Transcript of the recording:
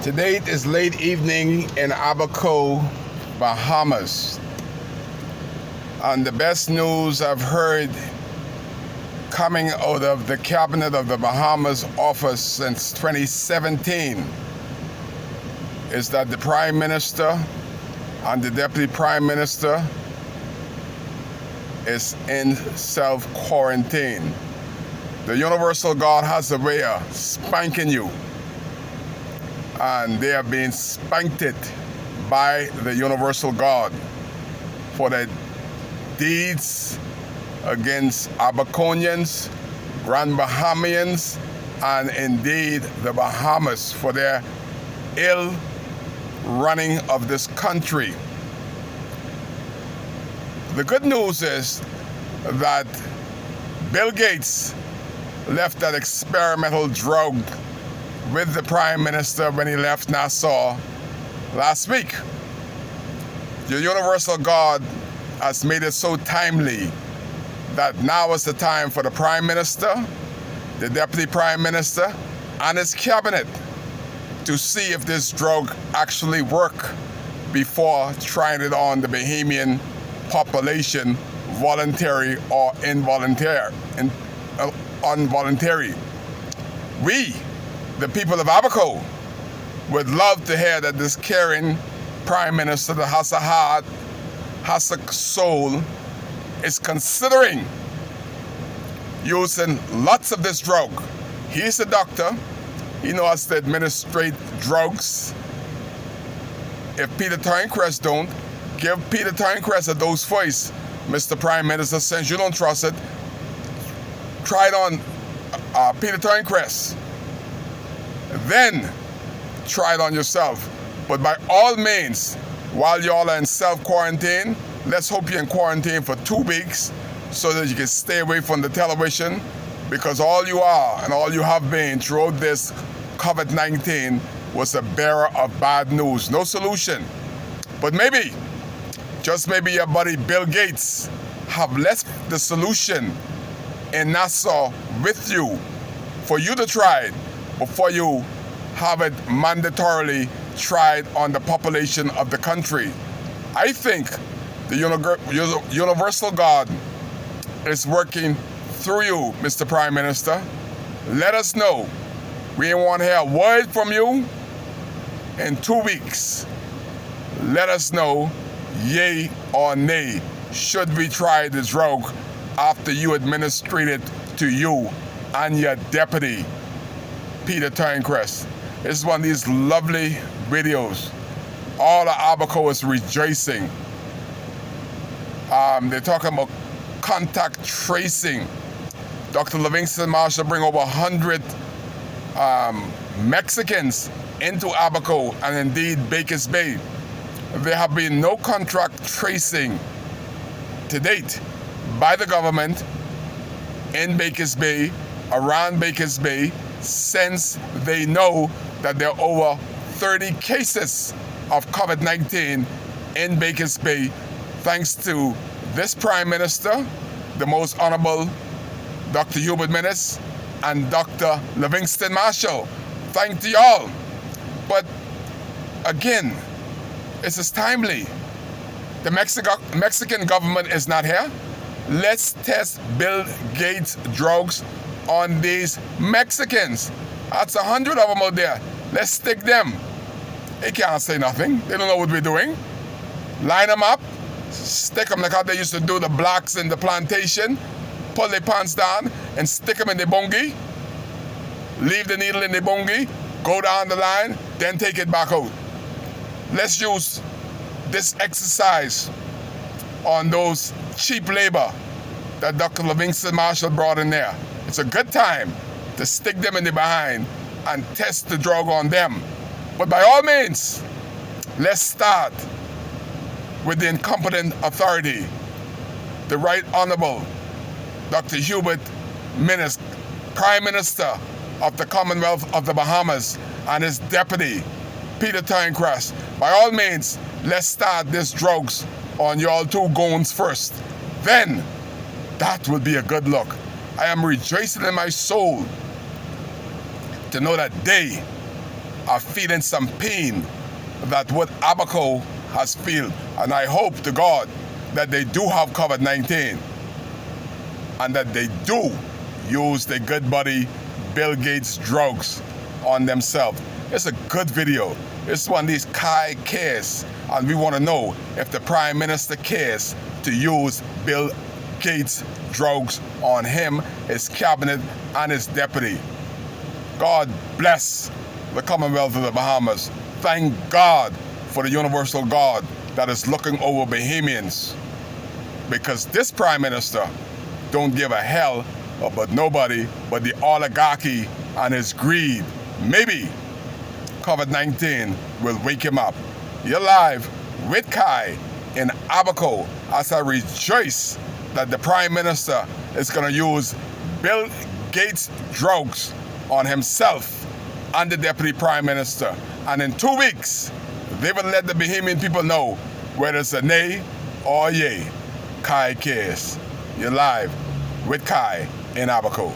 Today is late evening in Abaco, Bahamas. And the best news I've heard coming out of the cabinet of the Bahamas office since 2017 is that the Prime Minister and the Deputy Prime Minister is in self-quarantine. The Universal Guard has a way of spanking you, and they are being spanked by the Universal Guard for their deeds against Abaconians, Grand Bahamians, and indeed the Bahamas for their ill running of this country. The good news is that Bill Gates left that experimental drug with the Prime Minister when he left Nassau last week. The Universal Guard has made it so timely that now is the time for the Prime Minister, the Deputy Prime Minister, and his cabinet to see if this drug actually works before trying it on the Bahamian population, voluntary or involuntary. We, the people of Abaco, would love to hear that this caring Prime Minister that has a heart, has a soul, is considering using lots of this drug. He's a doctor. He knows to administrate drugs. If Peter Tynecrest don't, give Peter Tynecrest a dose first. Mr. Prime Minister, since you don't trust it, try it on Peter Tynecrest. Then try it on yourself. But by all means, while y'all are in self-quarantine, let's hope you're in quarantine for 2 weeks so that you can stay away from the television, because all you are and all you have been throughout this COVID-19 was a bearer of bad news. No solution. But maybe, just maybe your buddy Bill Gates have left the solution in Nassau with you for you to try it before you have it mandatorily tried on the population of the country. I think the Universal Guard is working through you, Mr. Prime Minister. Let us know. We want to hear a word from you in 2 weeks. Let us know, yay or nay, should we try this drug after you administered it to you and your deputy, Peter Tynecrest. This is one of these lovely videos. All of Abaco is rejoicing. They're talking about contact tracing. Dr. Livingston Marshall bring over 100 Mexicans into Abaco and indeed Bakers Bay. There have been no contact tracing to date by the government in Bakers Bay, around Bakers Bay, since they know that there are over 30 cases of COVID-19 in Bakers Bay, thanks to this Prime Minister, the most Honorable Dr. Hubert Minnis, and Dr. Livingston Marshall. Thank you all. But again, this is timely. The Mexican government is not here. Let's test Bill Gates drugs on these Mexicans. That's 100 of them out there. Let's stick them. They can't say nothing. They don't know what we're doing. Line them up, stick them like how they used to do the blacks in the plantation. Pull their pants down and stick them in the bungie. Leave the needle in the bungie, go down the line, then take it back out. Let's use this exercise on those cheap labor that Dr. Livingston Marshall brought in there. It's a good time to stick them in the behind and test the drug on them. But by all means, let's start with the incompetent authority, the Right Honorable Dr. Hubert Minnis, Prime Minister of the Commonwealth of the Bahamas, and his deputy, Peter Tynecrest. By all means, let's start these drugs on y'all two goons first. Then, that will be a good look. I am rejoicing in my soul to know that they are feeling some pain that what Abaco has felt. And I hope to God that they do have COVID-19 and that they do use the good buddy Bill Gates drugs on themselves. It's a good video. It's one of these Kai cares, and we want to know if the Prime Minister cares to use Bill Gates drugs on him, his cabinet, and his deputy. God bless the Commonwealth of the Bahamas. Thank God for the universal God that is looking over Bahamians, because this Prime Minister don't give a hell about nobody but the oligarchy and his greed. Maybe COVID-19 will wake him up. You're live with Kai in Abaco as I rejoice that the Prime Minister is going to use Bill Gates drugs on himself and the Deputy Prime Minister. And in 2 weeks, they will let the Bahamian people know whether it's a nay or a yay. Kai cares. You're live with Kai in Abaco.